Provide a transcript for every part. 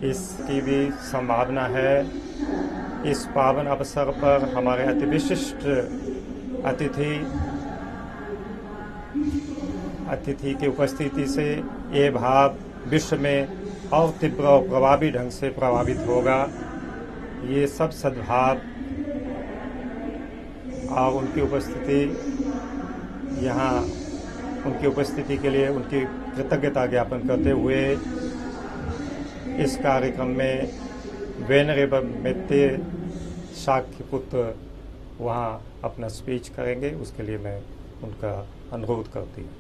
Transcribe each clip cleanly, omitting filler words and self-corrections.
इसकी भी संभावना है। इस पावन अवसर पर हमारे अति विशिष्ट अतिथि की उपस्थिति से ये भाव विश्व में और तीव्र और प्रभावी ढंग से प्रभावित होगा। ये सब सद्भाव और उनकी उपस्थिति यहाँ, उनकी उपस्थिति के लिए उनकी कृतज्ञता ज्ञापन करते हुए इस कार्यक्रम में वेनरेबल मित्ते शाक्य पुत्र वहाँ अपना स्पीच करेंगे। उसके लिए मैं उनका अनुरोध करती हूँ।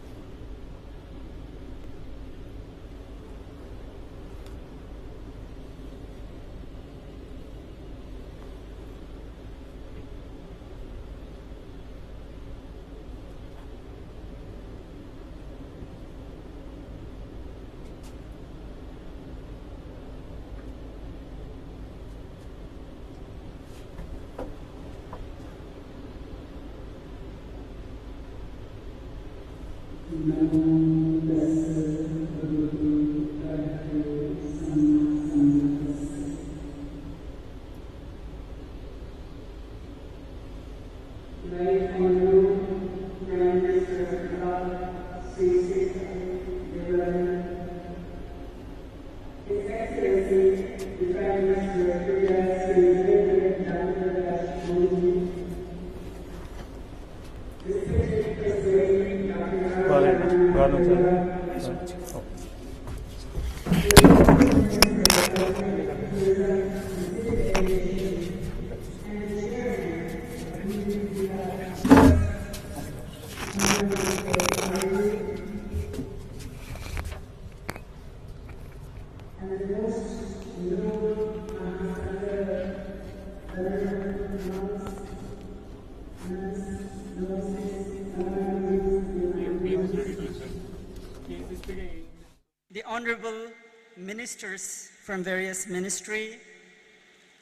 The honorable ministers from various ministry,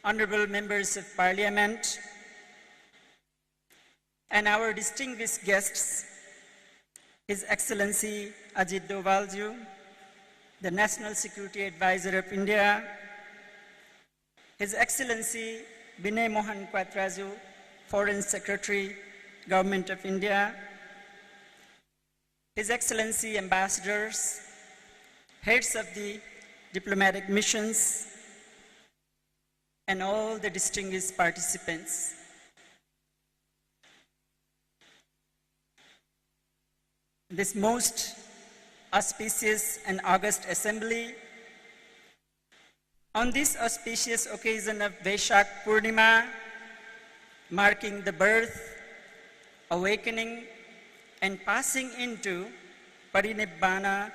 honorable members of parliament, and our distinguished guests, His Excellency Ajit Dovalju, the National Security Advisor of India, His Excellency Binay Mohan Quatraju, Foreign Secretary, Government of India, His Excellency Ambassadors, heads of the diplomatic missions, and all the distinguished participants. This most auspicious and august assembly, on this auspicious occasion of Vaishak Purnima, marking the birth, awakening, and passing into Parinibbana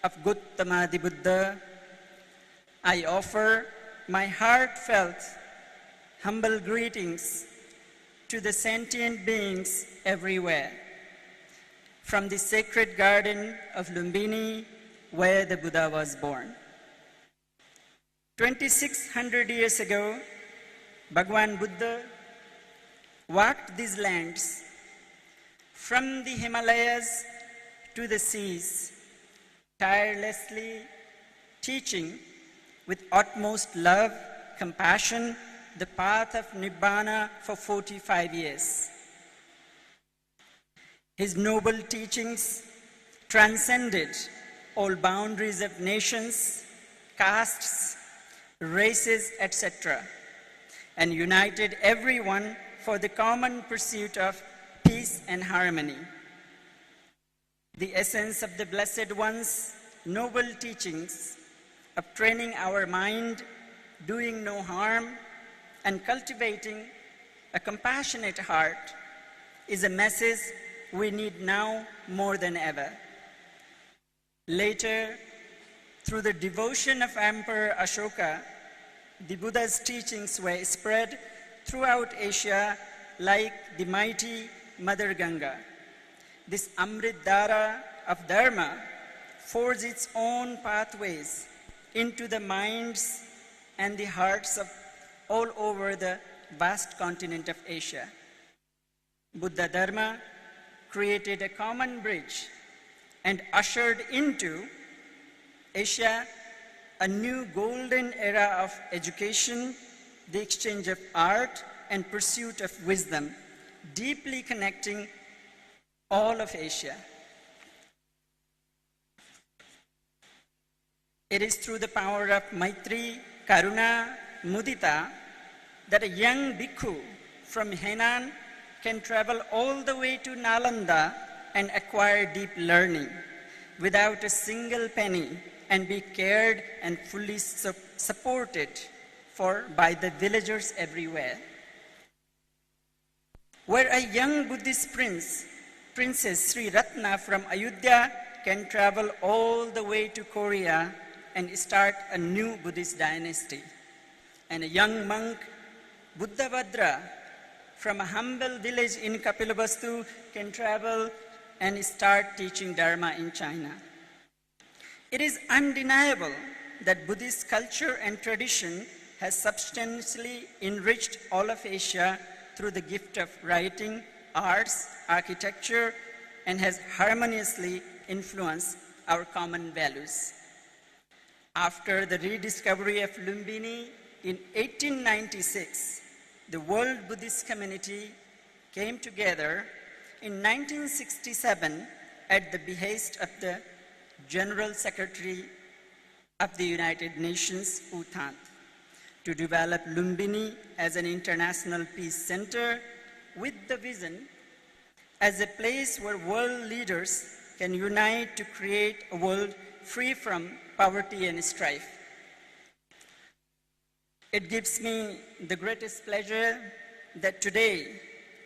of Gautama the Buddha, I offer my heartfelt, humble greetings to the sentient beings everywhere, from the sacred garden of Lumbini, where the Buddha was born. 2600 years ago, Bhagwan Buddha walked these lands, from the Himalayas to the seas, tirelessly teaching with utmost love, compassion, the path of Nibbana for 45 years. His noble teachings transcended all boundaries of nations, castes, races, etc., and united everyone for the common pursuit of peace and harmony. The essence of the Blessed One's noble teachings of training our mind, doing no harm, and cultivating a compassionate heart is a message we need now more than ever. Later, through the devotion of Emperor Ashoka, the Buddha's teachings were spread throughout Asia like the mighty Mother Ganga. This Amrit Dhara of Dharma forged its own pathways into the minds and the hearts of all over the vast continent of Asia. Buddha Dharma created a common bridge and ushered into Asia a new golden era of education, the exchange of art, and pursuit of wisdom, deeply connecting all of Asia. It is through the power of Maitri, Karuna, Mudita that a young bhikkhu from Henan can travel all the way to Nalanda and acquire deep learning without a single penny and be cared and fully supported by the villagers everywhere. Where a young Buddhist Princess Sri Ratna from Ayodhya can travel all the way to Korea and start a new Buddhist dynasty. And a young monk, Buddhabhadra, from a humble village in Kapilavastu can travel and start teaching Dharma in China. It is undeniable that Buddhist culture and tradition has substantially enriched all of Asia through the gift of writing, arts, architecture, and has harmoniously influenced our common values. After the rediscovery of Lumbini in 1896, the World Buddhist Community came together in 1967 at the behest of the General Secretary of the United Nations, U Thant, to develop Lumbini as an international peace center with the vision as a place where world leaders can unite to create a world free from poverty and strife. It gives me the greatest pleasure that today,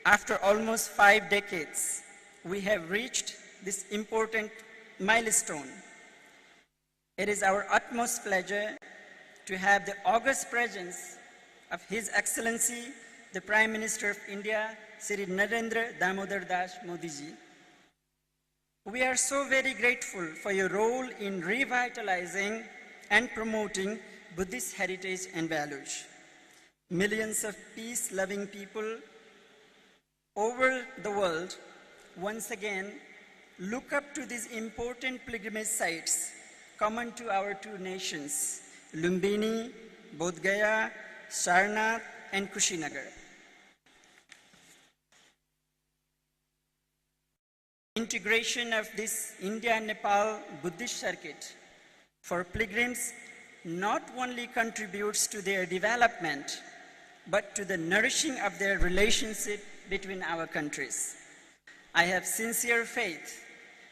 after almost 5 decades, we have reached this important milestone. It is our utmost pleasure to have the august presence of His Excellency, the Prime Minister of India, Shri Narendra Damodar Das Modi ji. We are so very grateful for your role in revitalizing and promoting Buddhist heritage and values. Millions of peace-loving people over the world once again look up to these important pilgrimage sites common to our two nations, Lumbini, Bodh Gaya, Sarnath, and Kushinagar. Integration of this India-Nepal Buddhist circuit for pilgrims not only contributes to their development, but to the nourishing of their relationship between our countries. I have sincere faith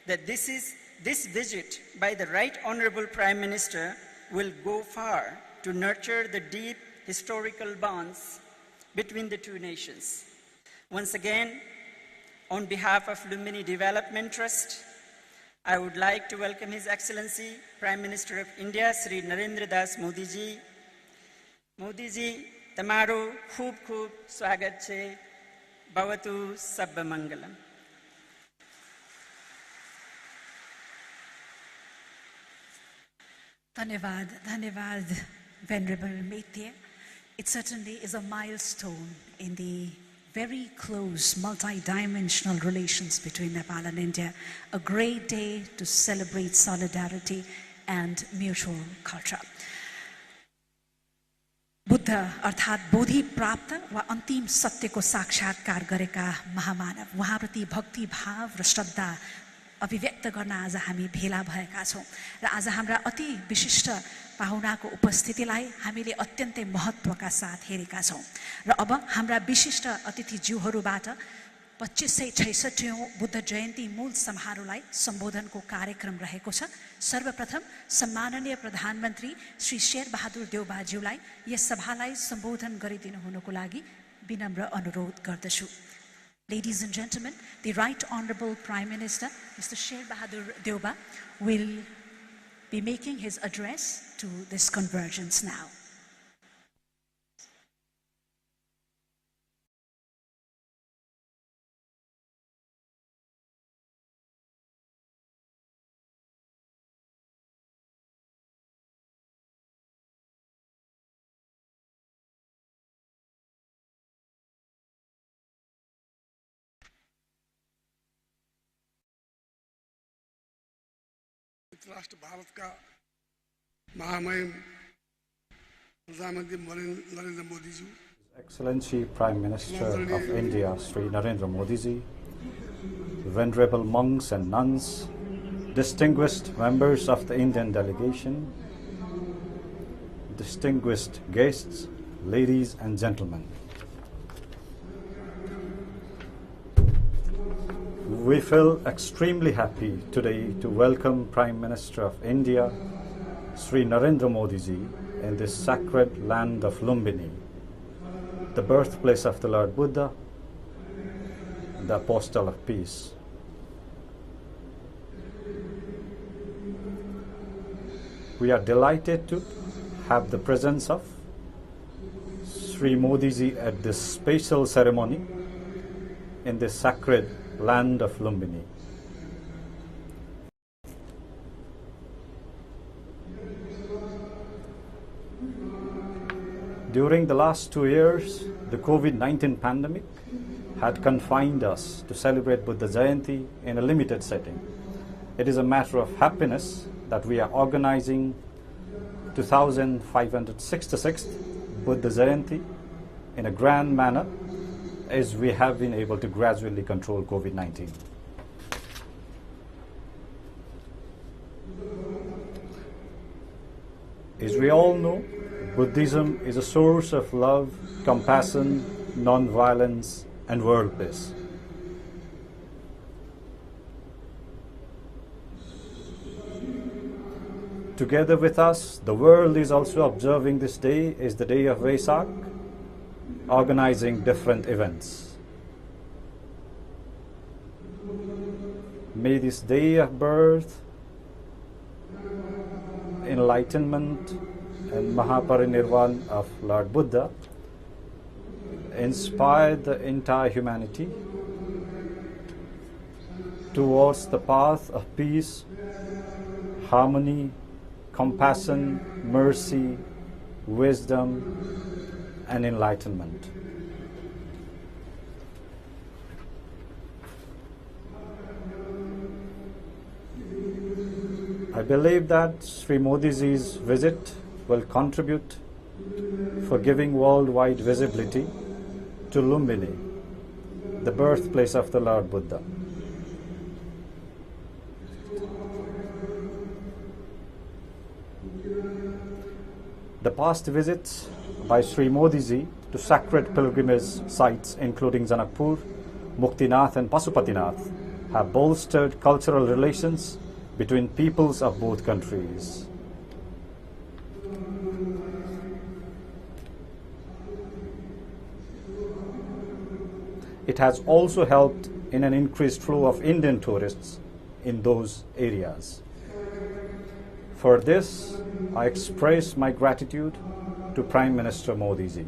that this visit by the Right Honorable Prime Minister will go far to nurture the deep historical bonds between the two nations. Once again, on behalf of Lumbini Development Trust, I would like to welcome His Excellency, Prime Minister of India, Shri Narendra Das Modi ji. Modi ji, tamaru khub khub swagat chhe, bhavatu sabba mangalam. Dhanyavad, Venerable Maitya. It certainly is a milestone in the very close multi-dimensional relations between Nepal and India, a great day to celebrate solidarity and mutual culture. Buddha अर्थात् बोधि प्राप्त वा अन्तिम सत्यको साक्षात्कार गरेका महामानव उहाँप्रति भक्ति भाव र श्रद्धा अभिव्यक्त गर्न आज हामी भेला भएका छौं र आज हाम्रा अति विशिष्ट पाहुनाको उपस्थितिलाई हामीले अत्यन्तै महत्त्वका साथ हेरेका छौं र अब हाम्रा विशिष्ट अतिथिज्यूहरूबाट 2566औं बुद्ध जयन्ती मूल समारोहलाई सम्बोधनको कार्यक्रम रहेको छ। सर्वप्रथम सम्माननीय प्रधानमन्त्री श्री शेरबहादुर देउबाज्यूलाई यस सभालाई सम्बोधन गरिदिनु हुनुको लागि विनम्र अनुरोध गर्दछु। Ladies and gentlemen, the Right Honorable Prime Minister, Mr. Sherbahadur Deuba, will be making his address to this convergence now. राष्ट्र भारत का महामहिम प्रधानमंत्री Narendra Modi ji, Excellency Prime Minister of India, Sri Narendra Modi ji, venerable monks and nuns, distinguished members of the Indian delegation, distinguished guests, ladies and gentlemen. We feel extremely happy today to welcome Prime Minister of India, Sri Narendra Modi ji, in this sacred land of Lumbini, the birthplace of the Lord Buddha, the Apostle of Peace. We are delighted to have the presence of Sri Modi ji at this special ceremony in this sacred land of Lumbini. During the last 2 years, the COVID-19 pandemic had confined us to celebrate Buddha Jayanti in a limited setting. It is a matter of happiness that we are organizing 2566th Buddha Jayanti in a grand manner, as we have been able to gradually control COVID-19. As we all know, Buddhism is a source of love, compassion, non-violence, and world peace. Together with us, the world is also observing this day as the day of Vesak, organizing different events. May this day of birth, enlightenment, and Mahaparinirvan of Lord Buddha inspire the entire humanity towards the path of peace, harmony, compassion, mercy, wisdom, and enlightenment. I believe that Sri Modi ji's visit will contribute for giving worldwide visibility to Lumbini, the birthplace of the Lord Buddha. The past visits by Sri Modi ji to sacred pilgrimage sites including Janakpur, Muktinath and Pasupatinath have bolstered cultural relations between peoples of both countries. It has also helped in an increased flow of Indian tourists in those areas. For this, I express my gratitude to Prime Minister Modi ji.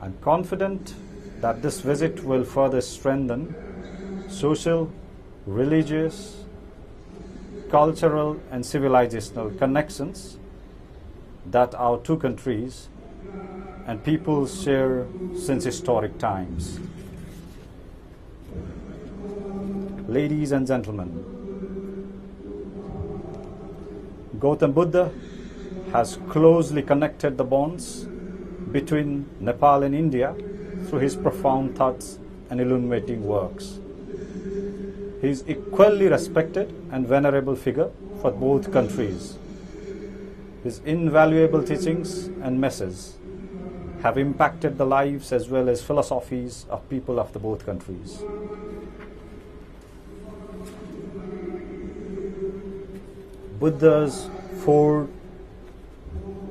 I'm confident that this visit will further strengthen social, religious, cultural and civilizational connections that our two countries and peoples share since historic times. Ladies and gentlemen, Gautam Buddha has closely connected the bonds between Nepal and India through his profound thoughts and illuminating works. He is equally respected and venerable figure for both countries. His invaluable teachings and messages have impacted the lives as well as philosophies of people of the both countries. Buddha's four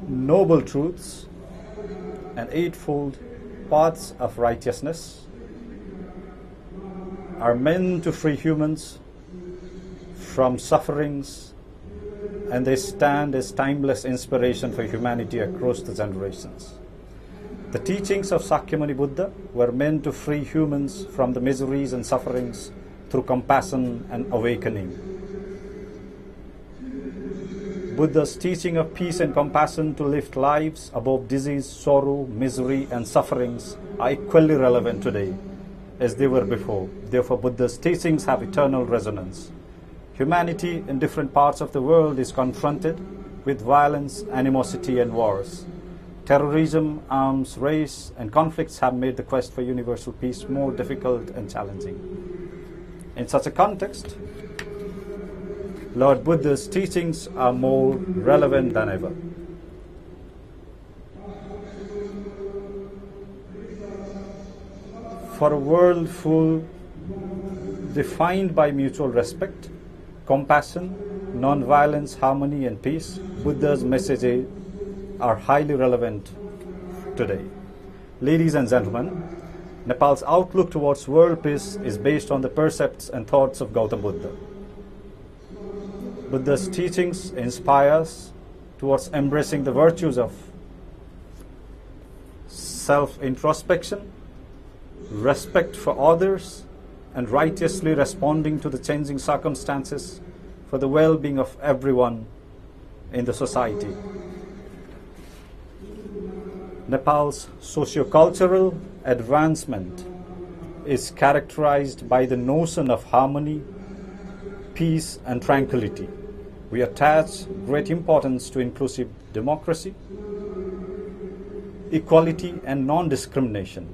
noble truths and eightfold paths of righteousness are meant to free humans from sufferings, and they stand as timeless inspiration for humanity across the generations. The teachings of Sakyamuni Buddha were meant to free humans from the miseries and sufferings through compassion and awakening. Buddha's teaching of peace and compassion to lift lives above disease, sorrow, misery, and sufferings are equally relevant today as they were before. Therefore, Buddha's teachings have eternal resonance. Humanity in different parts of the world is confronted with violence, animosity, and wars. Terrorism, arms, race, and conflicts have made the quest for universal peace more difficult and challenging. In such a context, Lord Buddha's teachings are more relevant than ever. For a world defined by mutual respect, compassion, non-violence, harmony, and peace, Buddha's messages are highly relevant today. Ladies and gentlemen, Nepal's outlook towards world peace is based on the precepts and thoughts of Gautam Buddha. Buddha's teachings inspire us towards embracing the virtues of self-introspection, respect for others, and righteously responding to the changing circumstances for the well-being of everyone in the society. Nepal's socio-cultural advancement is characterized by the notion of harmony, peace, and tranquility. We attach great importance to inclusive democracy, equality, and non-discrimination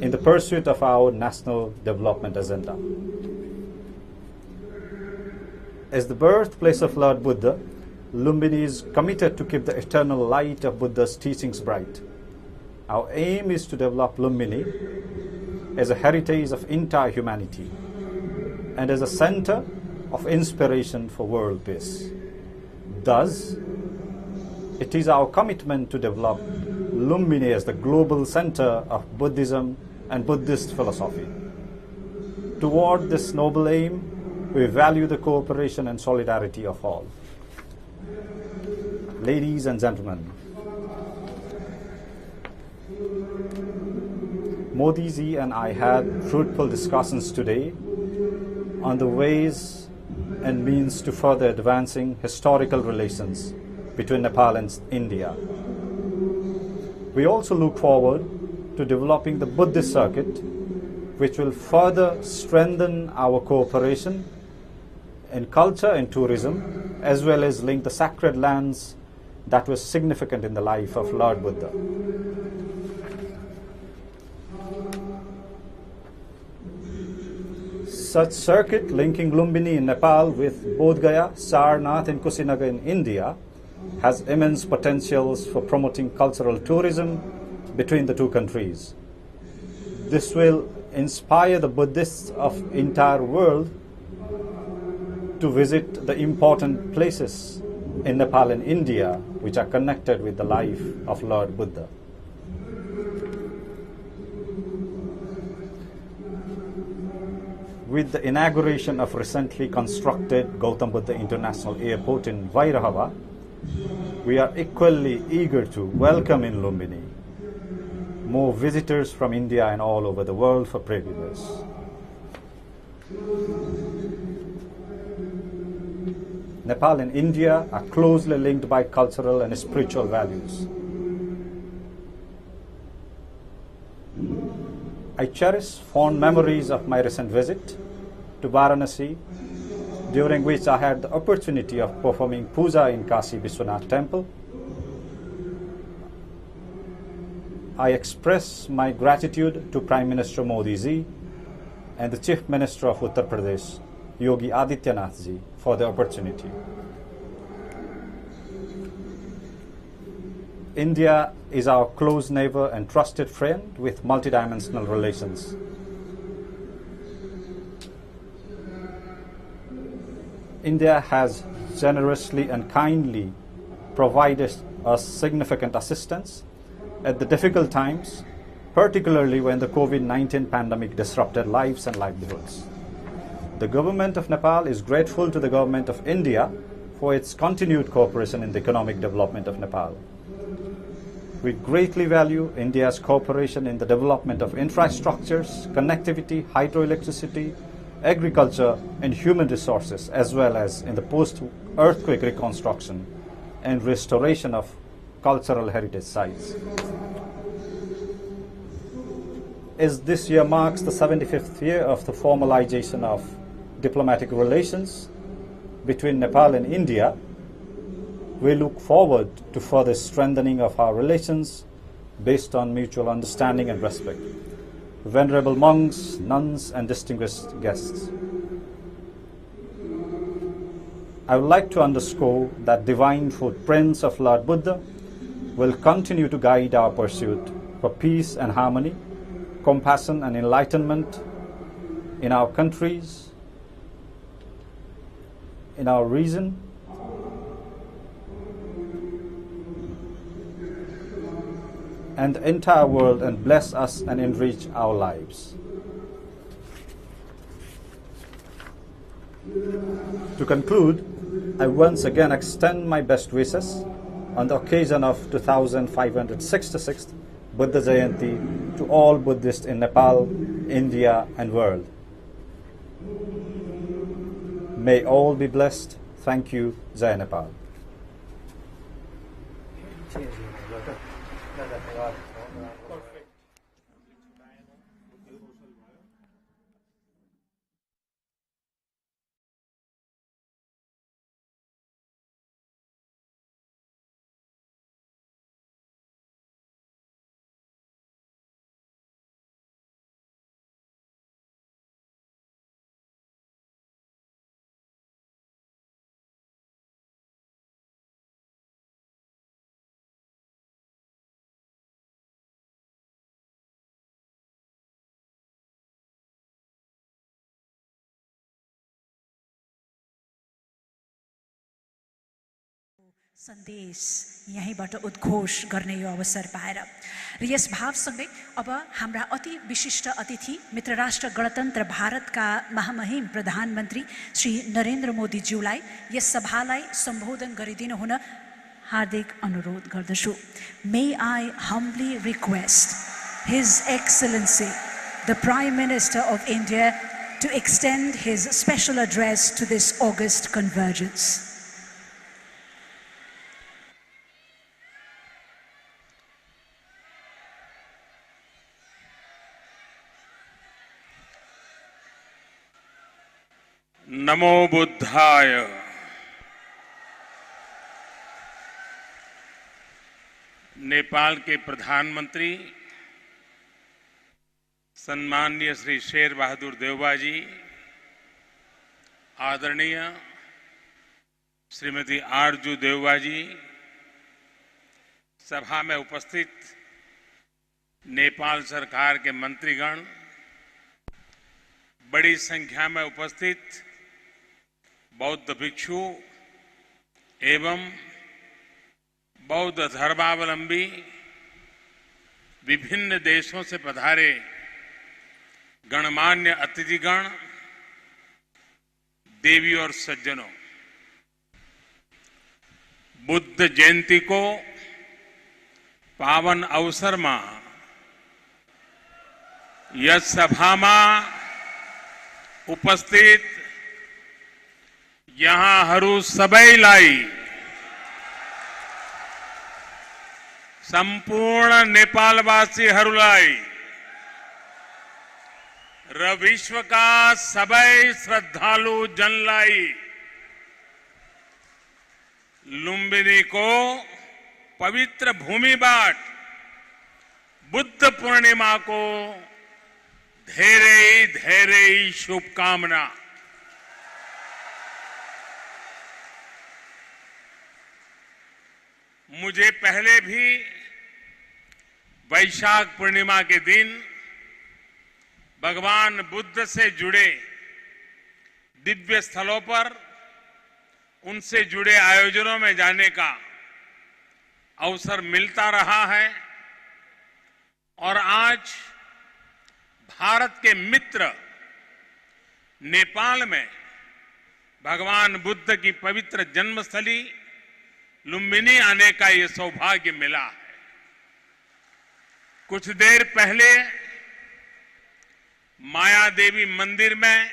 in the pursuit of our national development agenda. As the birthplace of Lord Buddha, Lumbini is committed to keep the eternal light of Buddha's teachings bright. Our aim is to develop Lumbini as a heritage of entire humanity and as a center of inspiration for world peace. Thus, it is our commitment to develop Lumbini as the global center of Buddhism and Buddhist philosophy. Toward this noble aim, we value the cooperation and solidarity of all. Ladies and gentlemen, Modi ji and I had fruitful discussions today on the ways and means to further advancing historical relations between Nepal and India. We also look forward to developing the Buddhist circuit, which will further strengthen our cooperation in culture and tourism, as well as link the sacred lands that were significant in the life of Lord Buddha. Such circuit linking Lumbini in Nepal with Bodh Gaya, Sarnath, and Kushinagar in India has immense potentials for promoting cultural tourism between the two countries. This will inspire the Buddhists of the entire world to visit the important places in Nepal and India which are connected with the life of Lord Buddha. With the inauguration of recently constructed Gautam Buddha International Airport in Vairahava, we are equally eager to welcome in Lumbini more visitors from India and all over the world for pilgrimage. Nepal and India are closely linked by cultural and spiritual values. I cherish fond memories of my recent visit to Varanasi, during which I had the opportunity of performing puja in Kashi Vishwanath Temple. I express my gratitude to Prime Minister Modi ji and the Chief Minister of Uttar Pradesh, Yogi Adityanath ji, for the opportunity. India is our close neighbor and trusted friend with multidimensional relations. India has generously and kindly provided us significant assistance at the difficult times, particularly when the COVID-19 pandemic disrupted lives and livelihoods. The government of Nepal is grateful to the government of India for its continued cooperation in the economic development of Nepal. We greatly value India's cooperation in the development of infrastructures, connectivity, hydroelectricity, agriculture, and human resources, as well as in the post-earthquake reconstruction and restoration of cultural heritage sites. As this year marks the 75th year of the formalization of diplomatic relations between Nepal and India, we look forward to further strengthening of our relations based on mutual understanding and respect. Venerable monks, nuns, and distinguished guests, I would like to underscore that divine footprints of Lord Buddha will continue to guide our pursuit for peace and harmony, compassion and enlightenment in our countries, in our region, and the entire world, and bless us and enrich our lives. To conclude, I once again extend my best wishes on the occasion of 2566th Buddha Jayanti to all Buddhists in Nepal, India, and world. May all be blessed. Thank you. Jai Nepal. सन्देश यहीँबाट उद्घोष गर्ने यो अवसर पाएर र yes भावसँगै अब हाम्रा अति विशिष्ट अतिथि मित्र राष्ट्र गणतन्त्र भारतका महामहिम प्रधानमन्त्री श्री नरेन्द्र मोदीज्यूलाई यस सभालाई सम्बोधन गरिदिनु हुन हार्दिक अनुरोध गर्दछु. May I humbly request His Excellency the Prime Minister of India to extend his special address to this august convergence. नमो बुद्धाय. नेपाल के प्रधानमंत्री सम्माननीय श्री शेर बहादुर देउबा जी, आदरणीय श्रीमती आरजू देउबा जी, सभा में उपस्थित नेपाल सरकार के मंत्रीगण, बड़ी संख्या में उपस्थित बौद्ध भिक्षु एवं बौद्ध धर्मावलंबी विभिन्न देशों से पधारे गणमान्य अतिथिगण, देवी और सज्जनों, बुद्ध जयंती को पावन अवसर में यस सभा में उपस्थित यहाँहरू सबैलाई सम्पूर्ण नेपालवासीहरूलाई र विश्वका सबै श्रद्धालु जनलाई लुम्बिनीको पवित्र भूमिबाट बुद्ध पूर्णिमाको धेरै धेरै शुभकामना. मुझे पहले भी वैशाख पूर्णिमा के दिन भगवान बुद्ध से जुड़े दिव्य स्थलों पर उनसे जुड़े आयोजनों में जाने का अवसर मिलता रहा है और आज भारत के मित्र नेपाल में भगवान बुद्ध की पवित्र जन्मस्थली लुम्बिनी आने का ये सौभाग्य मिला है. कुछ देर पहले माया देवी मंदिर में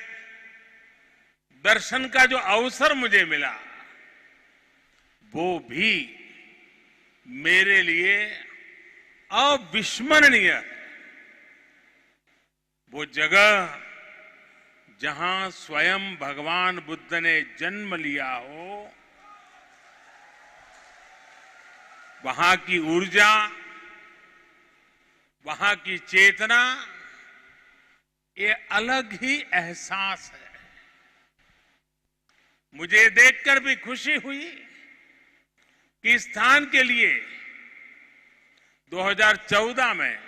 दर्शन का जो अवसर मुझे मिला वो भी मेरे लिए अविस्मरणीय है. वो जगह जहां स्वयं भगवान बुद्ध ने जन्म लिया हो, वहां की ऊर्जा, वहां की चेतना, ये अलग ही एहसास है। मुझे देखकर भी खुशी हुई कि इस स्थान के लिए 2014 में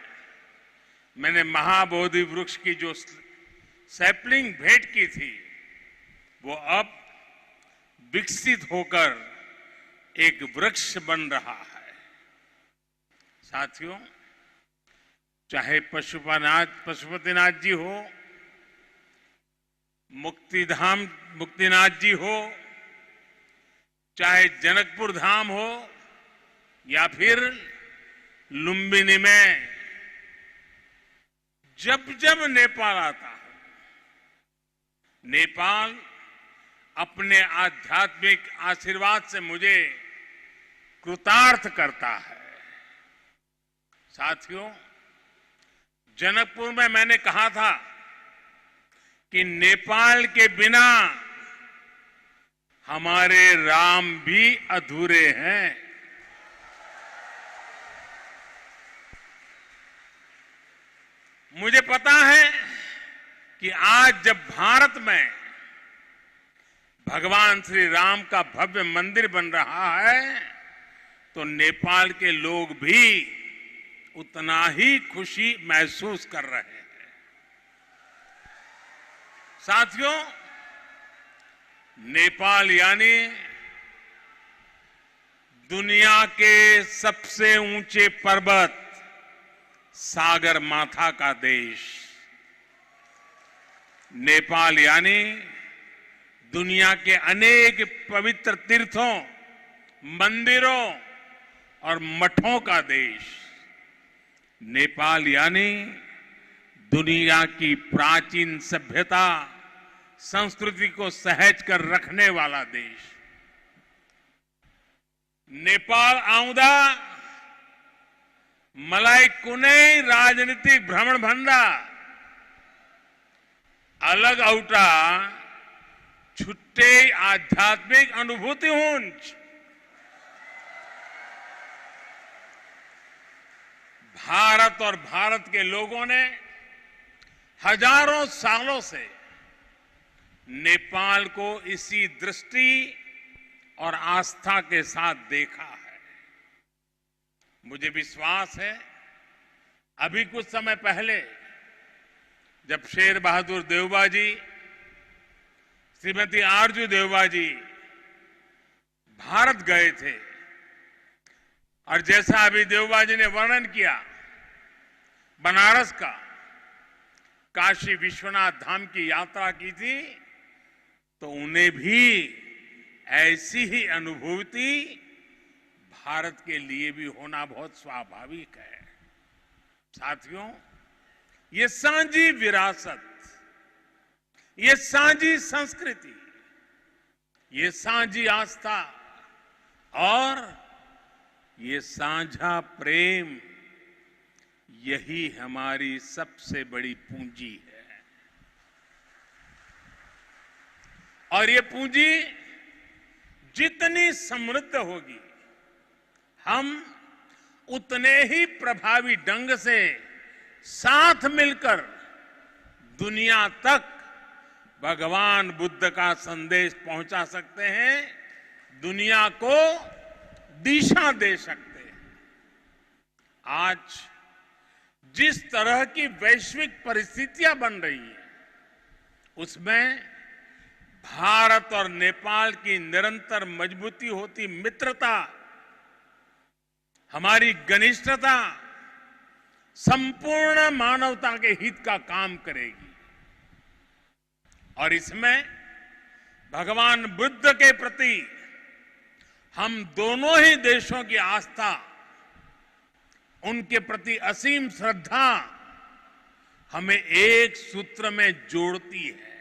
मैंने महाबोधि वृक्ष की जो सैपलिंग भेंट की थी, वो अब विकसित होकर एक वृक्ष बन रहा है। साथियों, चाहे पशुपतिनाथ जी हो, मुक्तिनाथ जी हो, चाहे जनकपुर धाम हो, या फिर लुम्बिनी में जब जब नेपाल आता है, नेपाल अपने आध्यात्मिक आशीर्वाद से मुझे कृतार्थ करता है। साथियों, जनकपुर में मैंने कहा था कि नेपाल के बिना हमारे राम भी अधूरे हैं। मुझे पता है कि आज जब भारत में भगवान श्री राम का भव्य मंदिर बन रहा है, तो नेपाल के लोग भी उतना ही खुशी महसूस कर रहे हैं। साथियों, नेपाल यानी दुनिया के सबसे ऊंचे पर्वत सागर माथा का देश। नेपाल यानी दुनिया के अनेक पवित्र तीर्थों, मंदिरों और मठों का देश। नेपाल यानी दुनिया की प्राचीन सभ्यता, संस्कृति को सहेज कर रखने वाला देश। नेपाल आउँदा मलाई कुनै राजनीतिक भ्रमण भन्दा अलग एउटा छुट्टै आध्यात्मिक अनुभूति हुन्छ। भारत और भारत के लोगों ने हजारों सालों से नेपाल को इसी दृष्टि और आस्था के साथ देखा है। मुझे विश्वास है, अभी कुछ समय पहले जब शेर बहादुर देवबा जी, श्रीमती आरजू देवबा जी भारत गए थे, और जैसा अभी देवबा जी ने वर्णन किया बनारस का, काशी विश्वनाथ धाम की यात्रा की थी, तो उन्हें भी ऐसी ही अनुभूति भारत के लिए भी होना बहुत स्वाभाविक है। साथियों, ये साझी विरासत, ये साझी संस्कृति, ये साझी आस्था और ये साझा प्रेम, यही हमारी सबसे बड़ी पूंजी है। और ये पूंजी जितनी समृद्ध होगी, हम उतने ही प्रभावी ढंग से साथ मिलकर दुनिया तक भगवान बुद्ध का संदेश पहुंचा सकते हैं, दुनिया को दिशा दे सकते हैं। आज जिस तरह की वैश्विक परिस्थितियां बन रही हैं, उसमें भारत और नेपाल की निरंतर मजबूती होती मित्रता, हमारी घनिष्ठता संपूर्ण मानवता के हित का काम करेगी। और इसमें भगवान बुद्ध के प्रति हम दोनों ही देशों की आस्था, उनके प्रति असीम श्रद्धा हमें एक सूत्र में जोड़ती है,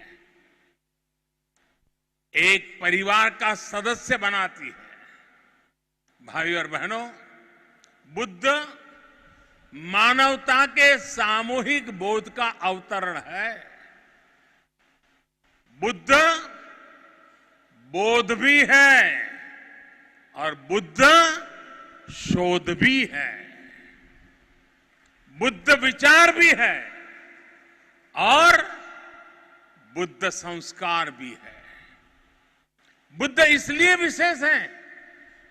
एक परिवार का सदस्य बनाती है। भाइयों और बहनों, बुद्ध मानवता के सामूहिक बोध का अवतरण है। बोध भी है और बुद्ध शोध भी है, बुद्ध विचार भी है और बुद्ध संस्कार भी है। बुद्ध इसलिए विशेष हैं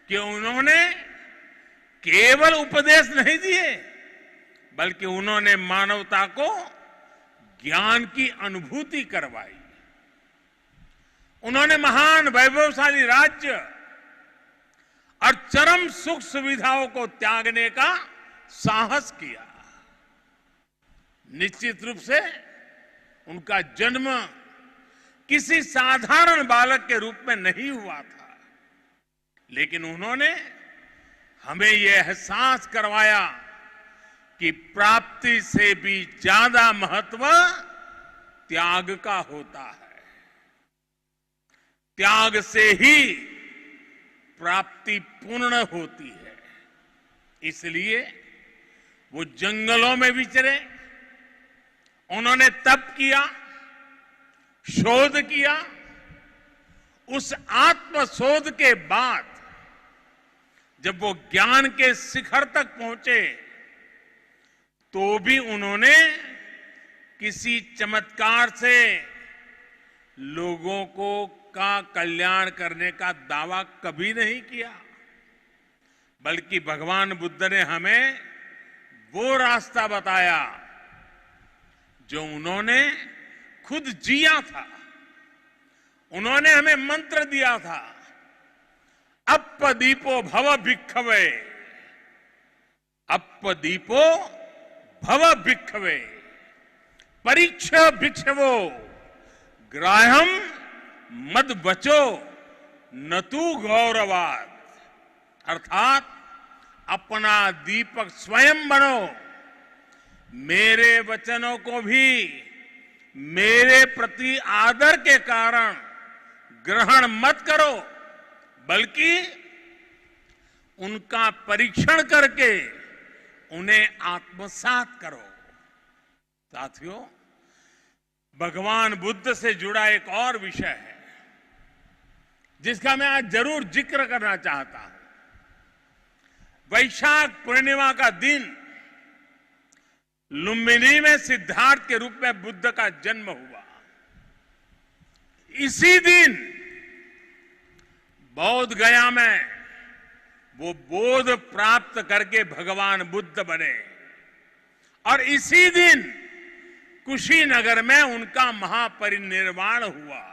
कि उन्होंने केवल उपदेश नहीं दिए, बल्कि उन्होंने मानवता को ज्ञान की अनुभूति करवाई। उन्होंने महान वैभवशाली राज्य और चरम सुख सुविधाओं को त्यागने का साहस किया। निश्चित रूप से उनका जन्म किसी साधारण बालक के रूप में नहीं हुआ था, लेकिन उन्होंने हमें यह एहसास करवाया कि प्राप्ति से भी ज्यादा महत्व त्याग का होता है। त्याग से ही प्राप्ति पूर्ण होती है। इसलिए वो जंगलों में विचरे, उन्होंने तप किया, शोध किया। उस आत्म शोध के बाद जब वो ज्ञान के शिखर तक पहुंचे, तो भी उन्होंने किसी चमत्कार से लोगों का कल्याण करने का दावा कभी नहीं किया, बल्कि भगवान बुद्ध ने हमें वो रास्ता बताया जो उन्होंने खुद जिया था। उन्होंने हमें मंत्र दिया था, अप्पदीपो भव भिक्खवे, अप्पदीपो भव भिक्खवे, परीक्ष भिक्षवो, ग्राह्यम मद बचो न तू गौरवाद। अर्थात अपना दीपक स्वयं बनो, मेरे वचनों को भी मेरे प्रति आदर के कारण ग्रहण मत करो, बल्कि उनका परीक्षण करके उन्हें आत्मसात करो। साथियों, भगवान बुद्ध से जुड़ा एक और विषय है जिसका मैं आज जरूर जिक्र करना चाहता हूं। वैशाख पूर्णिमा का दिन लुम्बिनी में सिद्धार्थ के रूप में बुद्ध का जन्म हुआ। इसी दिन बौद्ध गया में वो बोध प्राप्त करके भगवान बुद्ध बने और इसी दिन कुशीनगर में उनका महापरिनिर्वाण हुआ।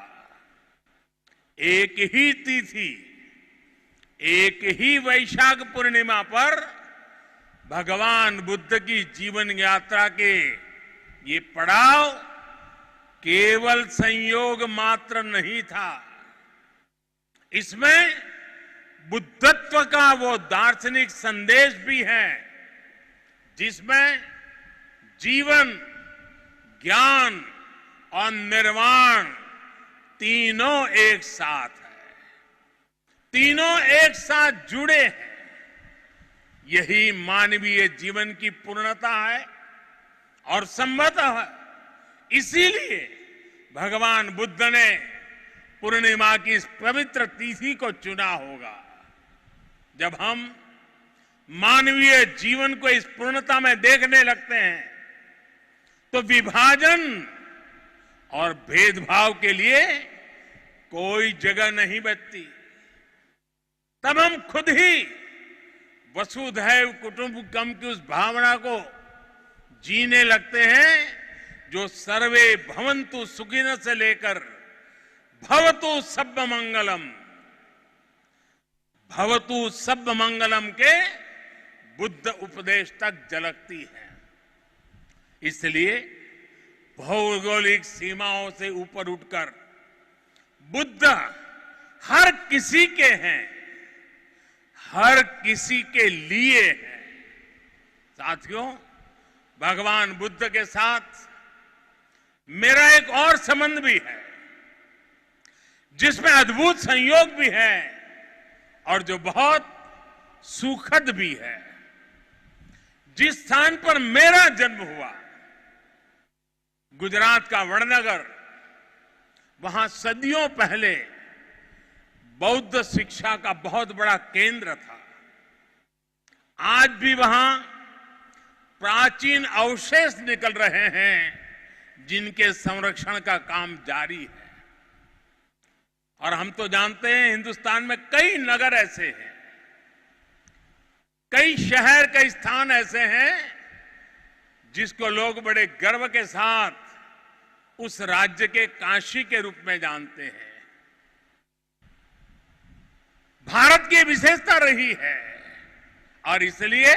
एक ही तिथि, एक ही वैशाख पूर्णिमा पर भगवान बुद्ध की जीवन यात्रा के ये पड़ाव केवल संयोग मात्र नहीं था, इसमें बुद्धत्व का वो दार्शनिक संदेश भी है जिसमें जीवन, ज्ञान और निर्वाण तीनों एक साथ है, तीनों एक साथ जुड़े हैं। यही मानवीय जीवन की पूर्णता है और संभवतः इसीलिए भगवान बुद्ध ने पूर्णिमा की इस पवित्र तिथि को चुना होगा। जब हम मानवीय जीवन को इस पूर्णता में देखने लगते हैं तो विभाजन और भेदभाव के लिए कोई जगह नहीं बचती। तब हम खुद ही वसुधैव कुटुंबकम की उस भावना को जीने लगते हैं जो सर्वे भवन्तु सुखिनः से लेकर भवतु सब्ब मंगलम, भवतु सब्ब मंगलम के बुद्ध उपदेश तक झलकती है। इसलिए भौगोलिक सीमाओं से ऊपर उठकर बुद्ध हर किसी के हैं, हर किसी के लिए है। साथियों, भगवान बुद्ध के साथ मेरा एक और संबंध भी है जिसमें अद्भुत संयोग भी है और जो बहुत सुखद भी है। जिस स्थान पर मेरा जन्म हुआ, गुजरात का वडनगर, वहां सदियों पहले बौद्ध शिक्षा का बहुत बड़ा केंद्र था। आज भी वहां प्राचीन अवशेष निकल रहे हैं जिनके संरक्षण का काम जारी है। और हम तो जानते हैं हिंदुस्तान में कई नगर ऐसे हैं, कई शहर, कई स्थान ऐसे हैं जिसको लोग बड़े गर्व के साथ उस राज्य के काशी के रूप में जानते हैं। भारत की विशेषता रही है और इसलिए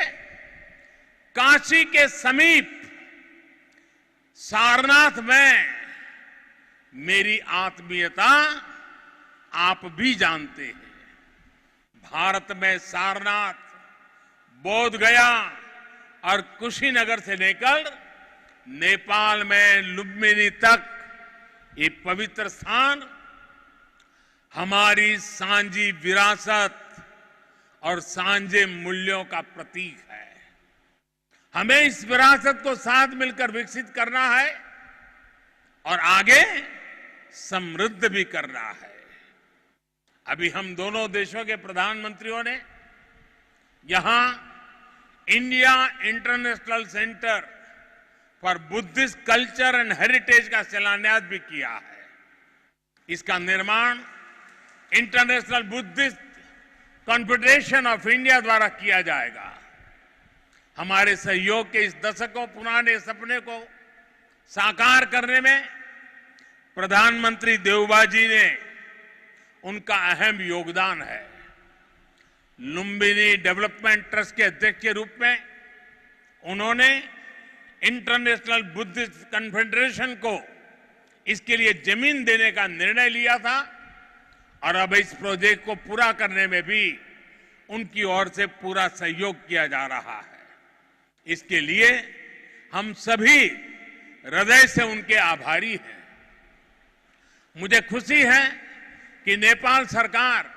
काशी के समीप सारनाथ में मेरी आत्मीयता आप भी जानते हैं। भारत में सारनाथ, बोध गया और कुशीनगर से लेकर नेपाल में लुम्बिनी तक ये पवित्र स्थान हमारी सांझी विरासत और सांझे मूल्यों का प्रतीक है। हमें इस विरासत को साथ मिलकर विकसित करना है और आगे समृद्ध भी करना है। अभी हम दोनों देशों के प्रधानमंत्रियों ने यहां India international centre for Buddhist culture and heritage का शिलान्यास भी किया है। इसका निर्माण international Buddhist confederation of India द्वारा किया जाएगा। हमारे सहयोग के इस दशकों पुराने सपने को साकार करने में प्रधानमंत्री देवबा जी ने उनका अहम योगदान है। लुम्बिनी डेवलपमेंट ट्रस्ट के अध्यक्ष के रूप में उन्होंने इंटरनेशनल बुद्धिस्ट कॉन्फेडरेशन को इसके लिए जमीन देने का निर्णय लिया था और अब इस प्रोजेक्ट को पूरा करने में भी उनकी ओर से पूरा सहयोग किया जा रहा है। इसके लिए हम सभी हृदय से उनके आभारी हैं। मुझे खुशी है कि नेपाल सरकार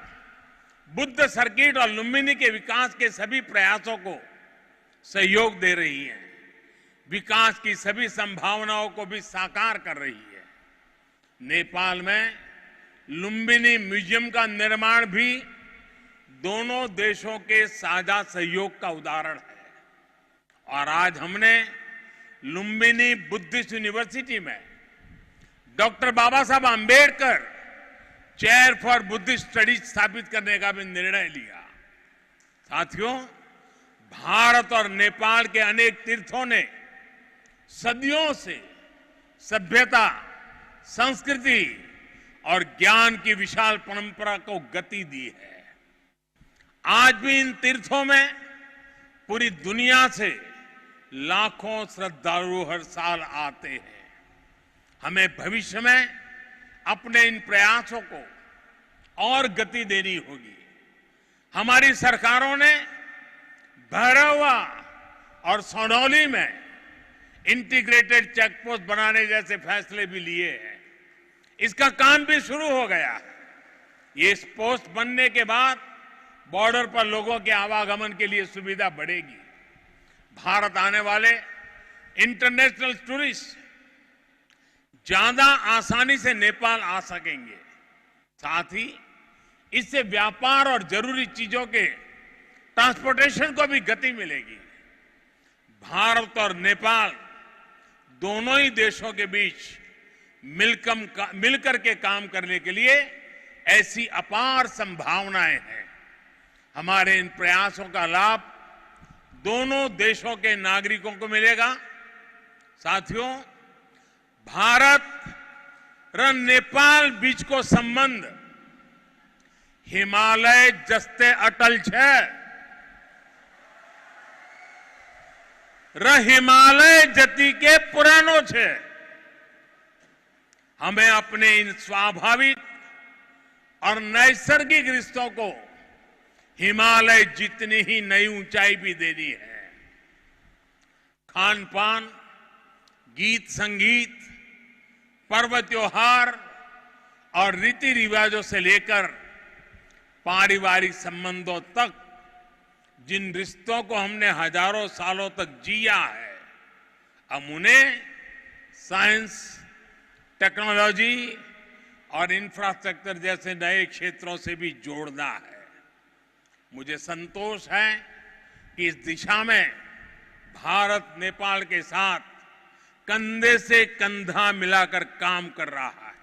बुद्ध सर्किट और लुम्बिनी के विकास के सभी प्रयासों को सहयोग दे रही है, विकास की सभी संभावनाओं को भी साकार कर रही है। नेपाल में लुम्बिनी म्यूजियम का निर्माण भी दोनों देशों के साझा सहयोग का उदाहरण है। और आज हमने लुम्बिनी बुद्धिस्ट यूनिवर्सिटी में doctor Baba Saheb Ambedkar chair for Buddhist studies स्थापित करने का भी निर्णय लिया। साथियों, भारत और नेपाल के अनेक तीर्थों ने सदियों से सभ्यता, संस्कृति और ज्ञान की विशाल परंपरा को गति दी है। आज भी इन तीर्थों में पूरी दुनिया से लाखों श्रद्धालु हर साल आते हैं। हमें भविष्य में अपने इन प्रयासों को और गति देनी होगी। हमारी सरकारों ने भैरवा और सोनौली में इंटीग्रेटेड चेकपोस्ट बनाने जैसे फैसले भी लिए हैं। इसका काम भी शुरू हो गया है। ये पोस्ट बनने के बाद बॉर्डर पर लोगों के आवागमन के लिए सुविधा बढ़ेगी। भारत आने वाले इंटरनेशनल टूरिस्ट ज्यादा आसानी से नेपाल आ सकेंगे। साथ ही इससे व्यापार और जरूरी चीजों के ट्रांसपोर्टेशन को भी गति मिलेगी। भारत और नेपाल दोनों ही देशों के बीच मिलकर के काम करने के लिए ऐसी अपार संभावनाएं हैं। हमारे इन प्रयासों का लाभ दोनों देशों के नागरिकों को मिलेगा। साथियों, भारत और नेपाल बीच को संबंध हिमालय जस्ते अटल छे। हिमालय जति के पुरानो छे। हमें अपने इन स्वाभाविक और नैसर्गिक रिश्तों को हिमालय जितनी ही नई ऊंचाई भी देनी है। खान पान, गीत संगीत, पर्व त्योहार और रीति रिवाजों से लेकर पारिवारिक संबंधों तक जिन रिश्तों को हमने हजारों सालों तक जिया है, हम उन्हें साइंस, टेक्नोलॉजी और इंफ्रास्ट्रक्चर जैसे नए क्षेत्रों से भी जोड़ना है। मुझे संतोष है कि इस दिशा में भारत नेपाल के साथ कंधे से कंधा मिलाकर काम कर रहा है।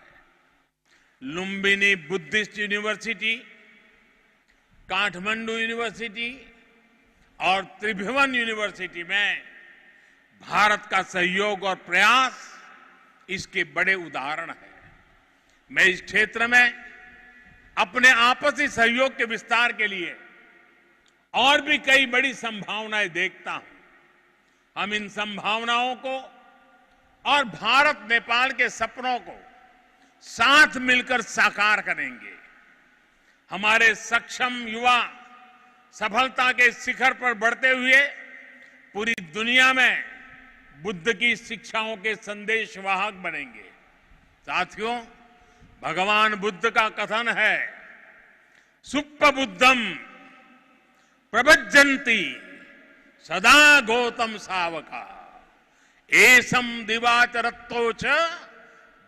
Lumbini Buddhist university, Kathmandu university और त्रिभुवन यूनिवर्सिटी में भारत का सहयोग और प्रयास इसके बड़े उदाहरण हैं। मैं इस क्षेत्र में अपने आपसी सहयोग के विस्तार के लिए और भी कई बड़ी संभावनाएं देखता हूं। हम इन संभावनाओं को और भारत नेपाल के सपनों को साथ मिलकर साकार करेंगे। हमारे सक्षम युवा सफलता के शिखर पर बढ़ते हुए पूरी दुनिया में बुद्ध की शिक्षाओं के संदेशवाहक बनेंगे। साथियों, भगवान बुद्ध का कथन है, सुप्प बुद्धम प्रभज्जन्ति सदा गौतम सावका एसम दिवाचरत्तो च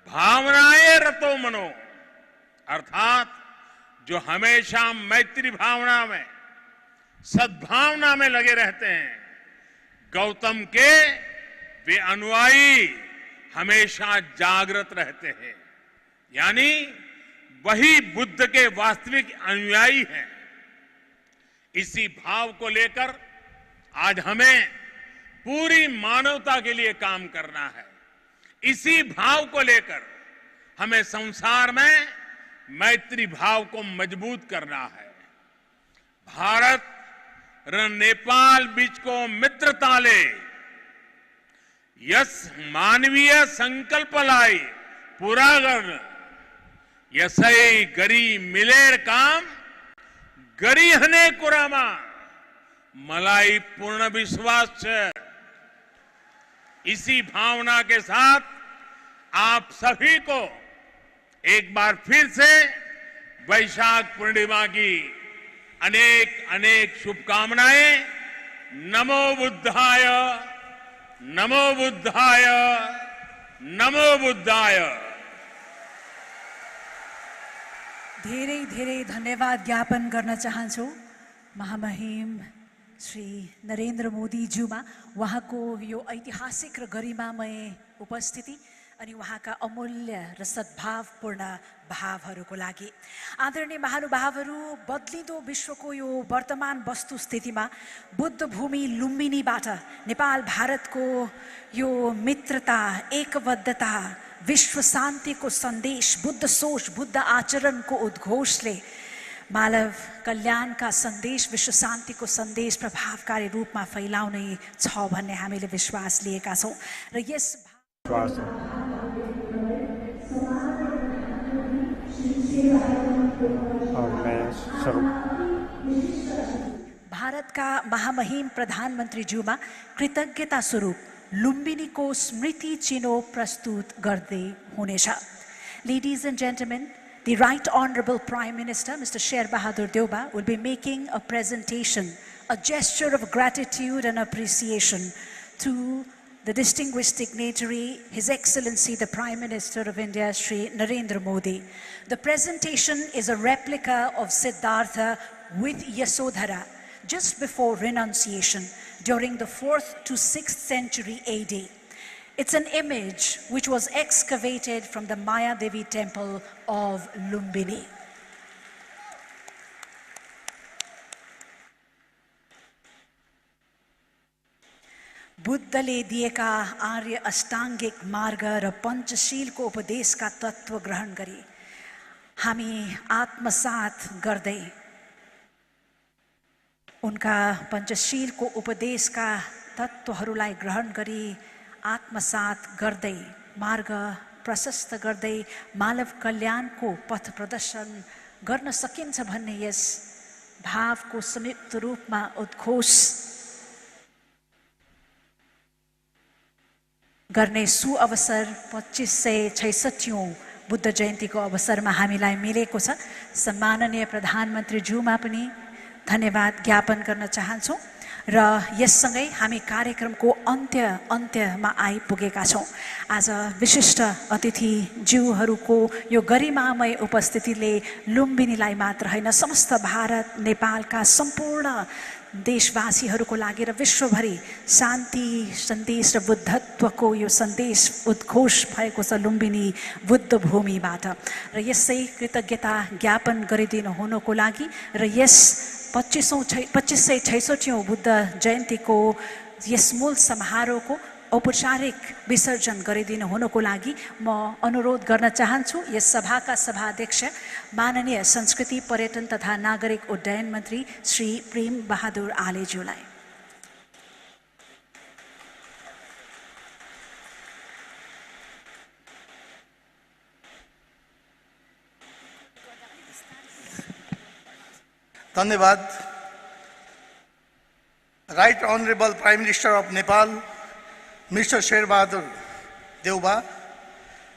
भावनाए रतो मनो। अर्थात जो हमेशा मैत्री भावना में, सद्भावना में लगे रहते हैं, गौतम के वे अनुयायी हमेशा जागृत रहते हैं। यानी वही बुद्ध के वास्तविक अनुयायी हैं। इसी भाव को लेकर आज हमें पूरी मानवता के लिए काम करना है। इसी भाव को लेकर हमें संसार में मैत्री भाव को मजबूत करना है। भारत र नेपाल बीचको मित्रताले यस मानवीय संकल्पलाई पूरा गर्न यसै गरी मिलेर काम गरिहने कुरामा मलाई पूर्ण विश्वास है। इसी भावना के साथ आप सभी को एक बार फिर से वैशाख पूर्णिमा की अनेक अनेक शुभकामनाएं। नमो बुद्धाय, नमो बुद्धाय, नमो बुद्धाय। धेरै धेरै धन्यवाद ज्ञापन गर्न चाहन्छु महामहिम श्री नरेन्द्र मोदीज्यूमा। उहाँको यो ऐतिहासिक र गरिमामय उपस्थिति अनि उहाँका अमूल्य र सद्भावपूर्ण भावहरूको लागि। आदरणीय महानुभावहरू, बदलिँदो विश्वको यो वर्तमान वस्तुस्थितिमा बुद्ध भूमि लुम्बिनीबाट नेपाल भारतको यो मित्रता, एकबद्धता, विश्व शान्तिको सन्देश, बुद्ध सोच, बुद्ध आचरणको उद्घोषले मानव कल्याणका सन्देश, विश्व शान्तिको सन्देश प्रभावकारी रूपमा फैलाउने छ भन्ने हामीले विश्वास लिएका छौँ। र यस भारतका महामहिम प्रधानमन्त्रीज्यूमा कृतज्ञता स्वरूप लुम्बिनीको स्मृति चिनो प्रस्तुत गर्दै हुनेछ। Ladies and gentlemen, the Right Honorable Prime Minister, Mr. Sher Bahadur Deuba, will be making a presentation, a gesture of gratitude and appreciation to the distinguished dignitary, His Excellency the Prime Minister of India, Shri Narendra Modi. The presentation is a replica of Siddhartha with Yasodhara just before renunciation during the 4th to 6th century AD. It's an image which was excavated from the Maya Devi temple of Lumbini. बुद्धले दिएका आर्य अष्टाङ्गिक मार्ग र पञ्चशीलको उपदेशका तत्त्व ग्रहण गरी हामी आत्मसात गर्दै उनका पञ्चशीलको उपदेशका तत्त्वहरूलाई ग्रहण गरी आत्मसात गर्दै मार्ग प्रशस्त गर्दै मानव कल्याणको पथ प्रदर्शन गर्न सकिन्छ भन्ने यस भावको संयुक्त रूपमा उद्घोष गर्ने सुअवसर 2566औं बुद्ध जयन्तीको अवसरमा हामीलाई मिलेको छ। सम्माननीय प्रधानमन्त्रीज्यूमा पनि धन्यवाद ज्ञापन गर्न चाहन्छौँ। र यससँगै हामी कार्यक्रमको अन्त्यमा आइपुगेका छौँ। आज विशिष्ट अतिथिज्यूहरूको यो गरिमामय उपस्थितिले लुम्बिनीलाई मात्र होइन समस्त भारत नेपालका सम्पूर्ण देशवासीहरूको लागि र विश्वभरि शान्ति सन्देश र बुद्धत्वको यो सन्देश उद्घोष भएको छ लुम्बिनी बुद्ध भूमिबाट। र यसै कृतज्ञता ज्ञापन गरिदिनु हुनुको लागि र यस 2566औं बुद्ध जयन्तीको यस मूल समारोहको औपचारिक विसर्जन गरिदिनु हुनुको लागि म अनुरोध गर्न चाहन्छु यस सभाका सभाध्यक्ष माननीय संस्कृति पर्यटन तथा नागरिक उड्डयन मन्त्री श्री प्रेम बहादुर आलेज्यूलाई। धन्यवाद। Right honourable prime minister of Nepal Mr. Sherbahadur Deuba,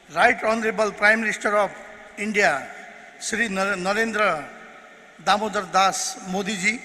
Right Honorable Prime Minister of India, Shri Narendra Damodar Das Modi ji,